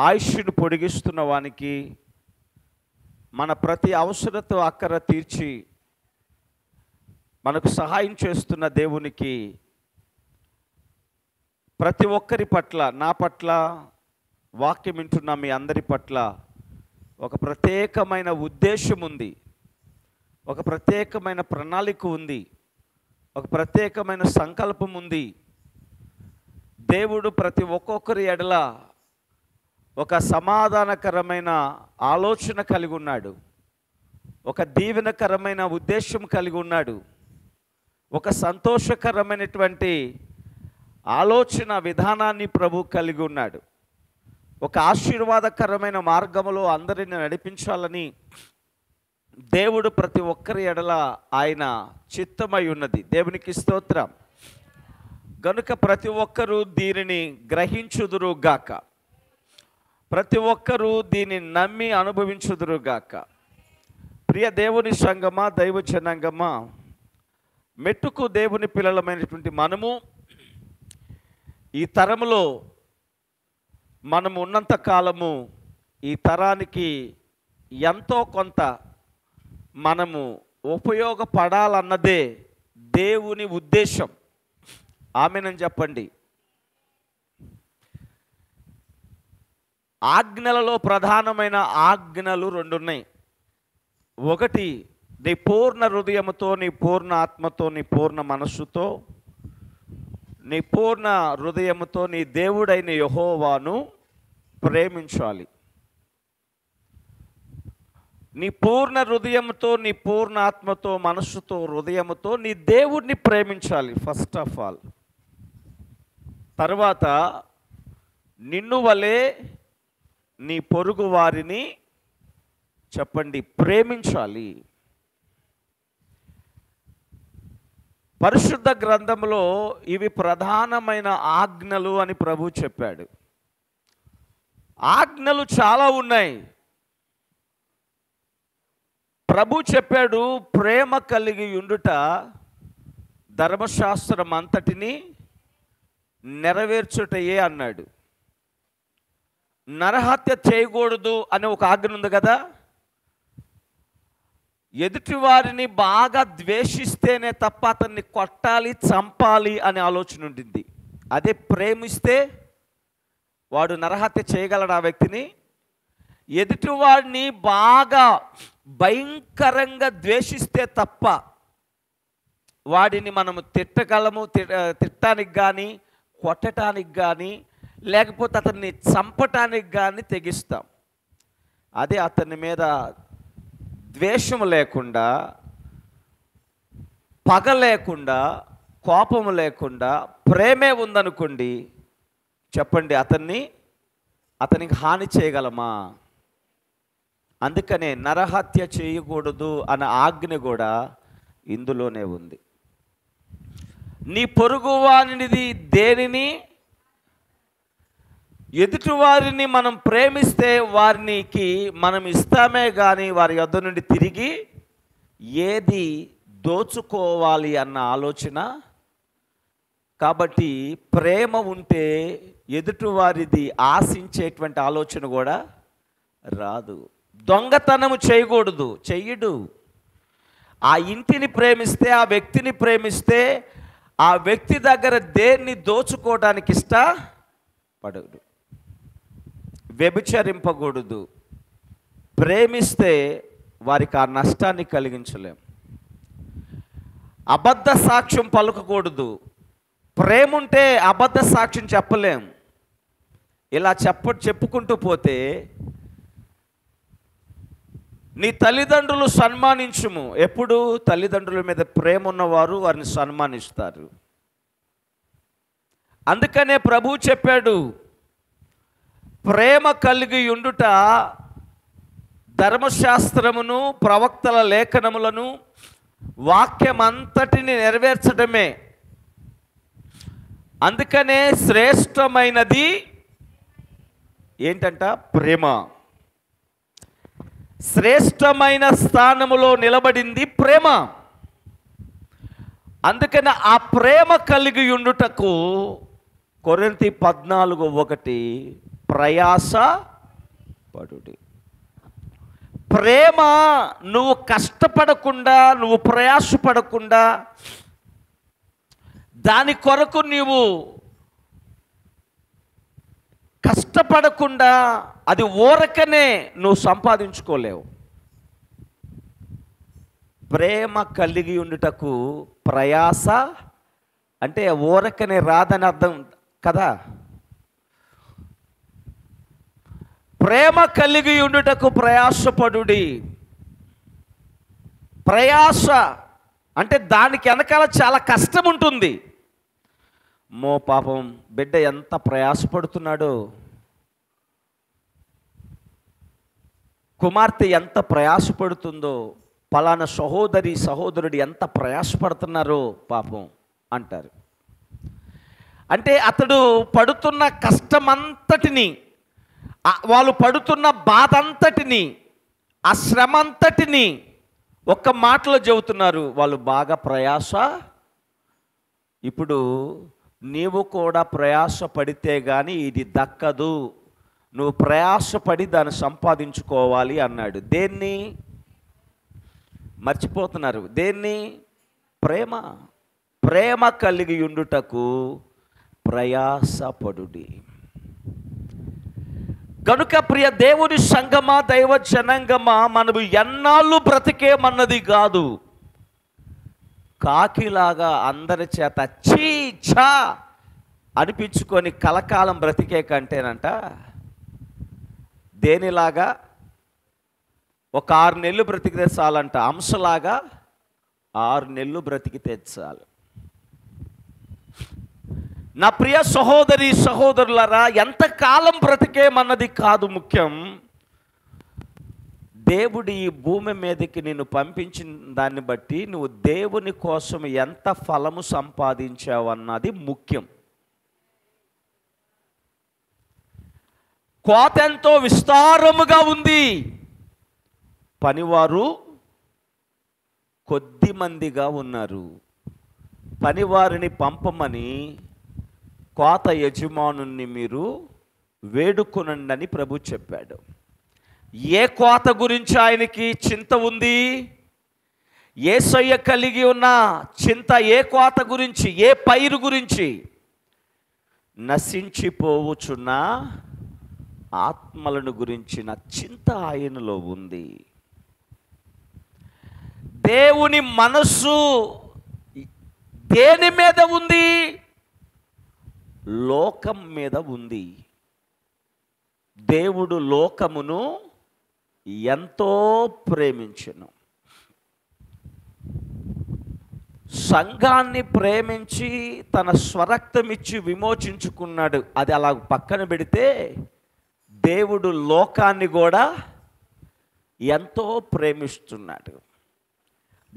ఆయుష్ను పొడిగిస్తున్న వానికి, మన ప్రతి అవసరత అక్కర తీర్చి మనకు సహాయం చేస్తున్న దేవునికి ప్రతి ఒక్కరి పట్ల, నా పట్ల, వాక్యం వింటున్న మీ అందరి పట్ల ఒక ప్రత్యేకమైన ఉద్దేశం ఉంది, ఒక ప్రత్యేకమైన ప్రణాళిక ఉంది, ఒక ప్రత్యేకమైన సంకల్పం ఉంది. దేవుడు ప్రతి ఒక్కొక్కరి ఎడల ఒక సమాధానకరమైన ఆలోచన కలిగి ఉన్నాడు, ఒక దీవెనకరమైన ఉద్దేశం కలిగి ఉన్నాడు, ఒక సంతోషకరమైనటువంటి ఆలోచన విధానాన్ని ప్రభు కలిగి ఉన్నాడు. ఒక ఆశీర్వాదకరమైన మార్గంలో అందరిని నడిపించాలని దేవుడు ప్రతి ఒక్కరి ఎడల ఆయన చిత్తమై ఉన్నది. దేవునికి స్తోత్రం. గనుక ప్రతి ఒక్కరూ దీనిని గ్రహించుదురుగాక, ప్రతి ఒక్కరూ దీన్ని నమ్మి అనుభవించుదురుగాక. ప్రియ దేవుని సంగమా, దైవ జనాంగమా, మెట్టుకు దేవుని పిల్లలమైనటువంటి మనము ఈ తరములో మనము ఉన్నంత కాలము ఈ తరానికి ఎంతో కొంత మనము ఉపయోగపడాలన్నదే దేవుని ఉద్దేశం. ఆమేనని చెప్పండి. ఆజ్ఞలలో ప్రధానమైన ఆజ్ఞలు 2 ఉన్నాయి. ఒకటి, నీ పూర్ణ హృదయముతో, నీ పూర్ణ ఆత్మతో, నీ పూర్ణ మనస్సుతో, నీ పూర్ణ హృదయముతో నీ దేవుడైన యెహోవాను ప్రేమించాలి. నీ పూర్ణ హృదయముతో, నీ పూర్ణ ఆత్మతో, మనస్సుతో, హృదయముతో నీ దేవుడిని ప్రేమించాలి ఫస్ట్ ఆఫ్ ఆల్. తర్వాత నిన్ను వలె నీ పొరుగు వారిని చెప్పండి ప్రేమించాలి. పరిశుద్ధ గ్రంథంలో ఇవి ప్రధానమైన ఆజ్ఞలు అని ప్రభు చెప్పాడు. ఆజ్ఞలు చాలా ఉన్నాయి. ప్రభు చెప్పాడు, ప్రేమ కలిగి ఉండుట ధర్మశాస్త్రం అంతటిని నెరవేర్చుటయే అన్నాడు. నరహత్య చేయకూడదు అనే ఒక ఆజ్ఞ ఉంది కదా. ఎదుటి వారిని బాగా ద్వేషిస్తేనే తప్ప అతన్ని కొట్టాలి, చంపాలి అనే ఆలోచన ఉంటుంది. అదే ప్రేమిస్తే వాడు నరహత్య చేయగలడు ఆ వ్యక్తిని. ఎదుటివాడిని బాగా భయంకరంగా ద్వేషిస్తే తప్ప వాడిని మనము తిట్టగలము, తిట్టడానికి కానీ, కొట్టడానికి కానీ, లేకపోతే అతన్ని చంపటానికి కానీ తెగిస్తాం. అదే అతని మీద ద్వేషం లేకుండా, పగ లేకుండా, కోపము లేకుండా ప్రేమే ఉందనుకోండి, చెప్పండి అతనికి హాని చేయగలమా? అందుకనే నరహత్య చేయకూడదు అన్న ఆజ్ఞ కూడా ఇందులోనే ఉంది. నీ పొరుగువానిది దేనిని, ఎదుటివారిని మనం ప్రేమిస్తే వారికి మనం ఇస్తామే కానీ వారి యొద్ద నుండి తిరిగి ఏది దోచుకోవాలి అన్న ఆలోచన. కాబట్టి ప్రేమ ఉంటే ఎదుటివారిది ఆశించేటువంటి ఆలోచన కూడా రాదు. దొంగతనము చేయకూడదు, చెయ్యడు. ఆ ఇంటిని ప్రేమిస్తే, ఆ వ్యక్తిని ప్రేమిస్తే ఆ వ్యక్తి దగ్గర దేన్ని దోచుకోవడానికి ఇష్టపడడు. వ్యభిచరింపకూడదు. ప్రేమిస్తే వారికి ఆ నష్టాన్ని కలిగించలేం. అబద్ధ సాక్ష్యం పలకకూడదు. ప్రేమ ఉంటే అబద్ధ సాక్ష్యం చెప్పలేం. ఇలా చెప్పుకుంటూ పోతే నీ తల్లిదండ్రులు సన్మానించుము. ఎప్పుడు తల్లిదండ్రుల మీద ప్రేమ ఉన్నవారు వారిని సన్మానిస్తారు. అందుకనే ప్రభు చెప్పాడు, ప్రేమ కలిగి ఉండుట ధర్మశాస్త్రమును, ప్రవక్తల లేఖనములను, వాక్యమంతటిని నెరవేర్చడమే. అందుకనే శ్రేష్టమైనది ఏంటంట? ప్రేమ. శ్రేష్టమైన స్థానములో నిలబడింది ప్రేమ. అందుకని ఆ ప్రేమ కలిగి ఉండుటకు కొరింథీ 14:1 ప్రయాస పడుడి. ప్రేమ నువ్వు కష్టపడకుండా, నువ్వు ప్రయాసపడకుండా, దాని కొరకు నీవు కష్టపడకుండా అది ఊరకనే నువ్వు సంపాదించుకోలేవు. ప్రేమ కలిగి ఉండుటకు ప్రయాస అంటే ఊరకనే రాదని అర్థం కదా. ప్రేమ కలిగి ఉండుటకు ప్రయాసపడుడి. ప్రయాస అంటే దానికి వెనకాల చాలా కష్టం ఉంటుంది. పాపం బిడ్డ ఎంత ప్రయాసపడుతున్నాడో, కుమార్తె ఎంత ప్రయాసపడుతుందో, పలానా సహోదరుడు ఎంత ప్రయాసపడుతున్నారో పాపం అంటారు. అంటే అతడు పడుతున్న కష్టమంతటిని, వాళ్ళు పడుతున్న బాధ అంతటిని, ఆ శ్రమ అంతటిని ఒక్క మాటలో చెబుతున్నారు, వాళ్ళు బాగా ప్రయాస. ఇప్పుడు నీవు కూడా ప్రయాస పడితే కానీ ఇది దక్కదు, నువ్వు ప్రయాసపడి దాన్ని సంపాదించుకోవాలి అన్నాడు. దేన్ని మర్చిపోతున్నారు? దేన్ని? ప్రేమ కలిగి ఉండుటకు ప్రయాసపడుడి. కనుక ప్రియ దేవుని సంగమా, దైవ జనాంగమా, మనము ఎన్నాళ్ళు బ్రతికేమన్నది కాదు. కాకిలాగా అందరి చేత చీ ఛా అనిపించుకొని కలకాలం బ్రతికే కంటేనంట, దేనిలాగా ఒక 6 నెలలు బ్రతికితే చాలంట, అంశలాగా 6 నెలలు బ్రతికితే చాలు. నా ప్రియ సహోదరి సహోదరులారా, ఎంతకాలం బ్రతికేమన్నది కాదు ముఖ్యం. దేవుడు ఈ భూమి మీదకి నిన్ను పంపించిన దాన్ని బట్టి నువ్వు దేవుని కోసం ఎంత ఫలము సంపాదించావు అన్నది ముఖ్యం. కోత ఎంతో విస్తారముగా ఉంది, పనివారు కొద్ది మందిగా ఉన్నారు. పనివారిని పంపమని కోత యజమానుని మీరు వేడుకొనండి అని ప్రభు చెప్పాడు. ఏ కోత గురించి ఆయనకి చింత ఉంది? యేసయ్య కలిగి ఉన్న చింత ఏ కోత గురించి, ఏ పైరు గురించి? నశించిపోవుచున్న ఆత్మలను గురించిన చింత ఆయనలో ఉంది. దేవుని మనస్సు దేని మీద ఉంది? లోకం మీద ఉంది. దేవుడు లోకమును ఎంతో ప్రేమించెను. సంఘాన్ని ప్రేమించి తన స్వరక్తమిచ్చి విమోచించుకున్నాడు. అది అలా పక్కన పెడితే దేవుడు లోకాన్ని కూడా ఎంతో ప్రేమిస్తున్నాడు.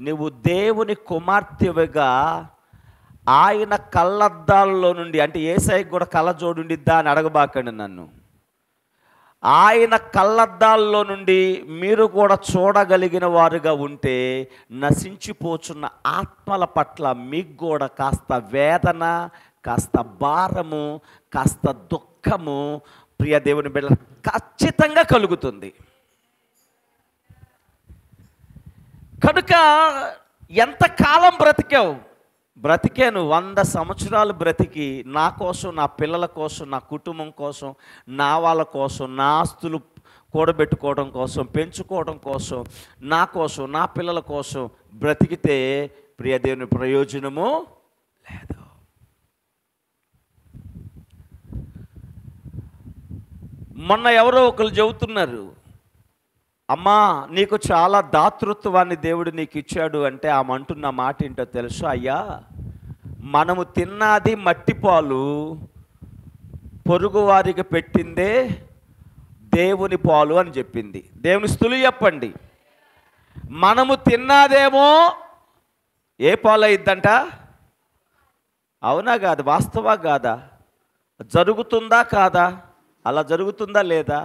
నువ్వు దేవుని కుమార్తెవిగా ఆయన కళ్ళద్దాల్లో నుండి, అంటే యేసయ్యకి కూడా కళ్ళజోడుండిద్దా అని అడగబాకండి నన్ను. ఆయన కళ్ళద్దాల్లో నుండి మీరు కూడా చూడగలిగిన వారుగా ఉంటే నశించిపోచున్న ఆత్మల పట్ల మీకు కూడా కాస్త వేదన, కాస్త భారము, కాస్త దుఃఖము ప్రియ దేవుని బిడ్డ ఖచ్చితంగా కలుగుతుంది. కనుక ఎంతకాలం బ్రతికాను 100 సంవత్సరాలు బ్రతికి నా కోసం, నా పిల్లల కోసం, నా కుటుంబం కోసం, నా వాళ్ళ కోసం, నా ఆస్తులు కూడబెట్టుకోవడం కోసం, పెంచుకోవడం కోసం, నా కోసం, నా పిల్లల కోసం బ్రతికితే ప్రియ దేవుని ప్రయోజనము లేదు. మొన్న ఎవరో ఒకరు చెబుతున్నారు, అమ్మా నీకు చాలా దాతృత్వాన్ని దేవుడు నీకు ఇచ్చాడు అంటే ఆమె అంటున్న మాట ఏంటో తెలుసు? అయ్యా, మనము తిన్నది మట్టిపాలు, పొరుగు వారికి పెట్టిందే దేవుని పాలు అని చెప్పింది. దేవుని స్తుతి చెప్పండి. మనము తిన్నదేమో ఏ పాలు అయిద్దంట? అవునా కాదు? వాస్తవా కాదా? జరుగుతుందా కాదా? అలా జరుగుతుందా లేదా?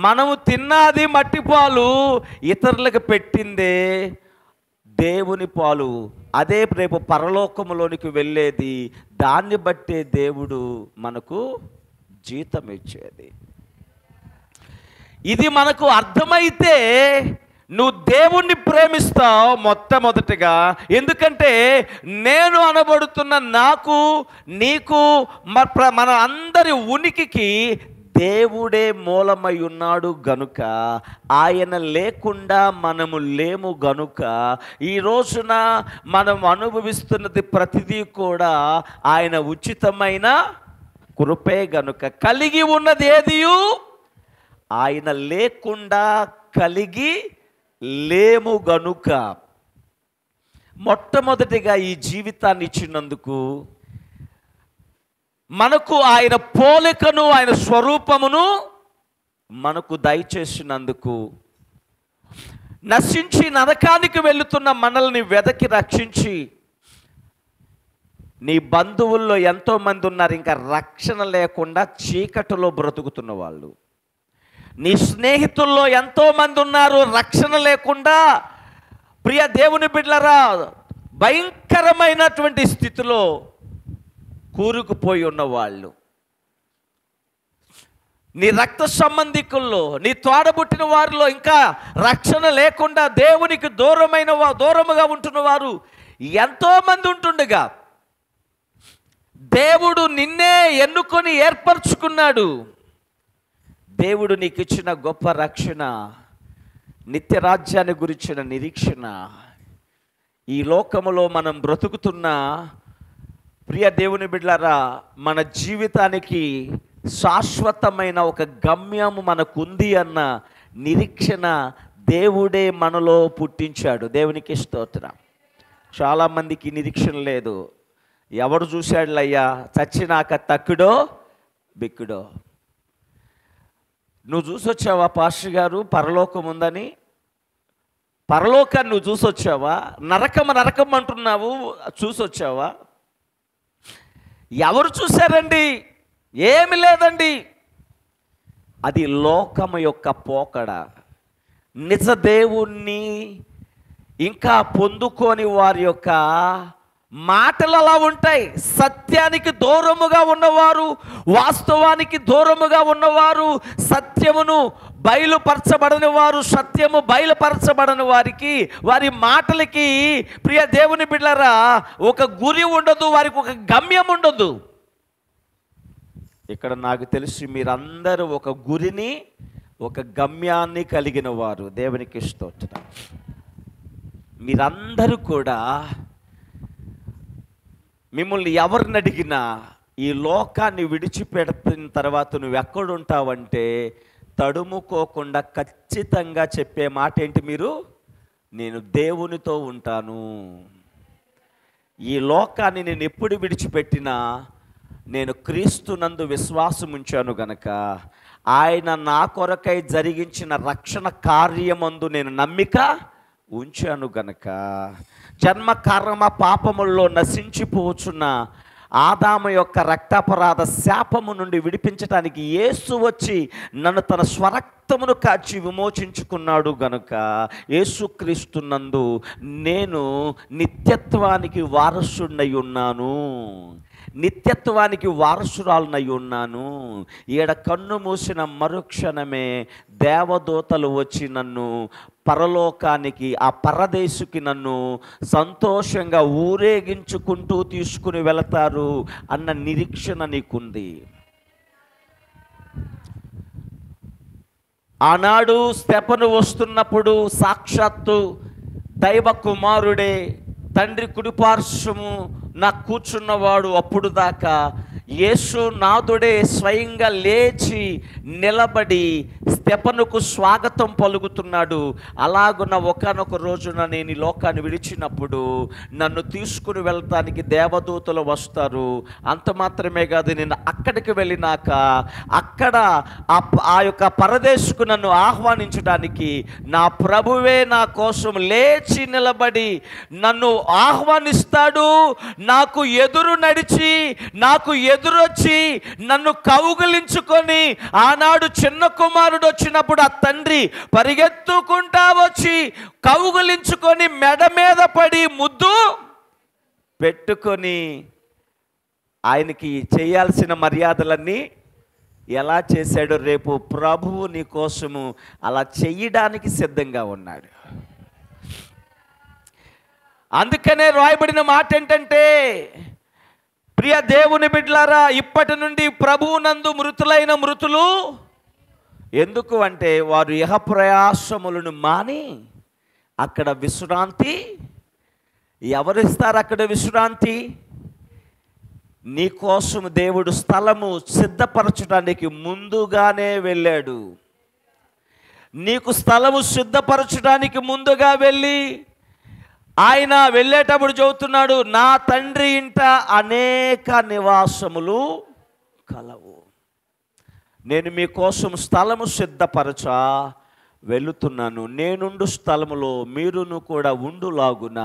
మనము తిన్నది మట్టిపాలు, ఇతరులకు పెట్టిందే దేవుని పాలు. అదే రేపు పరలోకములోనికి వెళ్ళేది. దాన్ని బట్టే దేవుడు మనకు జీతం ఇచ్చేది. ఇది మనకు అర్థమైతే నువ్వు దేవుణ్ణి ప్రేమిస్తావు మొట్టమొదటిగా. ఎందుకంటే నేను అనబడుతున్న నాకు, నీకు, మన అందరి ఉనికికి దేవుడే మూలమై ఉన్నాడు గనుక, ఆయన లేకుండా మనము లేము గనుక, ఈ రోజున మనం అనుభవిస్తున్నది ప్రతిదీ కూడా ఆయన ఉచితమైన కృపే గనుక. కలిగి ఉన్నది ఏదియు ఆయన లేకుండా కలిగి లేము గనుక, మొట్టమొదటిగా ఈ జీవితాన్ని ఇచ్చినందుకు, మనకు ఆయన పోలికను, ఆయన స్వరూపమును మనకు దయచేసినందుకు, నశించి నరకానికి వెళుతున్న మనల్ని వెదకి రక్షించి, నీ బంధువుల్లో ఎంతోమంది ఉన్నారు ఇంకా రక్షణ లేకుండా చీకటిలో బ్రతుకుతున్న వాళ్ళు. నీ స్నేహితుల్లో ఎంతోమంది ఉన్నారు రక్షణ లేకుండా, ప్రియ దేవుని బిడ్డలారా, భయంకరమైనటువంటి స్థితిలో కూరుకుపోయి ఉన్నవాళ్ళు. నీ రక్త సంబంధికుల్లో, నీ తోడబుట్టిన వారిలో ఇంకా రక్షణ లేకుండా దేవునికి దూరముగా ఉంటున్న వారు ఎంతోమంది ఉంటుండగా, దేవుడు నిన్నే ఎన్నుకొని ఏర్పరచుకున్నాడు. దేవుడు నీకు ఇచ్చిన గొప్ప రక్షణ, నిత్యరాజ్యాన్ని గురించిన నిరీక్షణ, ఈ లోకములో మనం బ్రతుకుతున్న ప్రియ దేవుని బిడ్డలారా, మన జీవితానికి శాశ్వతమైన ఒక గమ్యము మనకుంది అన్న నిరీక్షణ దేవుడే మనలో పుట్టించాడు. దేవునికి స్తోత్రం. చాలామందికి నిరీక్షణ లేదు. ఎవడు చూశాడులయ్యా, చచ్చినాక తక్కుడో బిక్కుడో. నువ్వు చూసొచ్చావా పాస్టర్ గారు పరలోకం ఉందని? పరలోకాన్ని నువ్వు చూసొచ్చావా? నరకం అంటున్నావు, చూసొచ్చావా? ఎవరు చూశారండి? ఏమి లేదండి. అది లోకము యొక్క పోకడ. నిజ దేవుణ్ణి ఇంకా పొందుకోని వారి యొక్క మాటలు అలా ఉంటాయి. సత్యానికి దూరముగా ఉన్నవారు, వాస్తవానికి దూరముగా ఉన్నవారు, సత్యమును బయలుపరచబడని వారు, సత్యము బయలుపరచబడని వారికి, వారి మాటలకి ప్రియ దేవుని బిడ్డలారా ఒక గురి ఉండదు, వారికి ఒక గమ్యం ఉండదు. ఇక్కడ నాకు తెలిసి మీరందరూ ఒక గురిని, ఒక గమ్యాన్ని కలిగిన వారు. దేవునికి స్తోత్రం. మీరందరూ కూడా, మిమ్మల్ని ఎవరిని అడిగినా ఈ లోకాన్ని విడిచిపెడుతున్న తర్వాత నువ్వు ఎక్కడుంటావంటే తడుముకోకుండా ఖచ్చితంగా చెప్పే మాట ఏంటి మీరు? నేను దేవునితో ఉంటాను. ఈ లోకాన్ని నేను ఎప్పుడు విడిచిపెట్టినా నేను క్రీస్తునందు విశ్వాసం ఉంచాను గనక, ఆయన నా కొరకై జరిగించిన రక్షణ కార్యమందు నేను నమ్మిక ఉంచాను గనక, జన్మ కర్మ పాపముల్లో నశించిపోచున్న ఆదాము యొక్క రక్తాపరాధ శాపము నుండి విడిపించడానికి యేసు వచ్చి నన్ను తన స్వరక్తమును కాచి విమోచించుకున్నాడు గనుక, యేసుక్రీస్తునందు నేను నిత్యత్వానికి వారసుడై ఉన్నాను, నిత్యత్వానికి వారసురాలనై ఉన్నాను. ఈడ కన్ను మూసిన మరుక్షణమే దేవదూతలు వచ్చి నన్ను పరలోకానికి, ఆ పరదేశుకి నన్ను సంతోషంగా ఊరేగించుకుంటూ తీసుకుని వెళతారు అన్న నిరీక్షణ నీకుంది. ఆనాడు స్తెఫను వస్తున్నప్పుడు సాక్షాత్తు దైవ కుమారుడే తండ్రి కుడిపార్శ్వము నా కూర్చున్నవాడు అప్పుడు దాకా యేసు నాథుడే స్వయంగా లేచి నిలబడి స్తెఫనుకు స్వాగతం పలుకుతున్నాడు. అలాగున్న ఒకానొక రోజున నేను ఈ లోకాన్ని విడిచినప్పుడు నన్ను తీసుకుని వెళ్ళటానికి దేవదూతలు వస్తారు. అంత మాత్రమే కాదు, నేను అక్కడికి వెళ్ళినాక అక్కడ ఆ యొక్క పరదేశుకు నన్ను ఆహ్వానించడానికి నా ప్రభువే నా కోసం లేచి నిలబడి నన్ను ఆహ్వానిస్తాడు. నాకు ఎదురు నడిచి, నాకు ఎదురొచ్చి నన్ను కౌగిలించుకొని, ఆనాడు చిన్న కుమారుడు వచ్చినప్పుడు ఆ తండ్రి పరిగెత్తుకుంటా వచ్చి కౌగిలించుకొని మెడ మీద పడి ముద్దు పెట్టుకొని ఆయనకి చేయాల్సిన మర్యాదలన్నీ ఎలా చేశాడో రేపు ప్రభువు నీ కోసము అలా చెయ్యడానికి సిద్ధంగా ఉన్నాడు. అందుకనే రాయబడిన మాట ఏంటంటే, ప్రియ దేవుని బిడ్డలారా, ఇప్పటి నుండి ప్రభువునందు మృతులైన మృతులు ఎందుకు అంటే వారు ఇహ ప్రయాసములను మాని అక్కడ విశ్రాంతి. ఎవరిస్తారు అక్కడ విశ్రాంతి? నీ కోసం దేవుడు స్థలము సిద్ధపరచడానికి ముందుగానే వెళ్ళాడు. నీకు స్థలము సిద్ధపరచడానికి ముందుగా వెళ్ళి ఆయన వెళ్ళేటప్పుడు చెబుతున్నాడు, నా తండ్రి ఇంట అనేక నివాసములు కలవు, నేను మీకోసం స్థలము సిద్ధపరచా వెళుతున్నాను. నేనుండు స్థలములో మీరును కూడా ఉండులాగున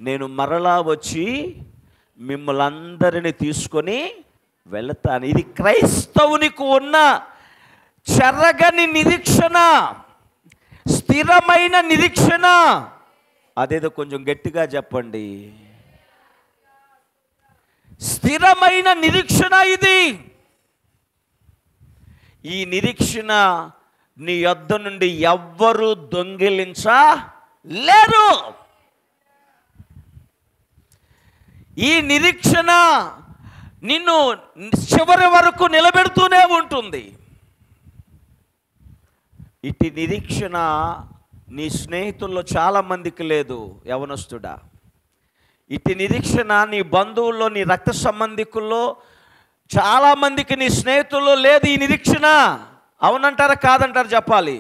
నేను మరలా వచ్చి మిమ్మల్ని అందరినీ తీసుకొని వెళతాను. ఇది క్రైస్తవునికి ఉన్న చెరగని నిరీక్షణ, స్థిరమైన నిరీక్షణ. అదేదో కొంచెం గట్టిగా చెప్పండి. స్థిరమైన నిరీక్షణ ఇది. ఈ నిరీక్షణ నీ యొద్ద నుండి ఎవ్వరూ దొంగిలించలేరు. ఈ నిరీక్షణ నిన్ను చివరి వరకు నిలబెడుతూనే ఉంటుంది. ఇటు నిరీక్షణ నీ స్నేహితుల్లో చాలామందికి లేదు, యవనస్తుడా. ఇటు నిరీక్షణ నీ బంధువుల్లో, నీ రక్త సంబంధికుల్లో చాలామందికి, నీ స్నేహితుల్లో లేదు ఈ నిరీక్షణ. అవునంటారా కాదంటారా చెప్పాలి?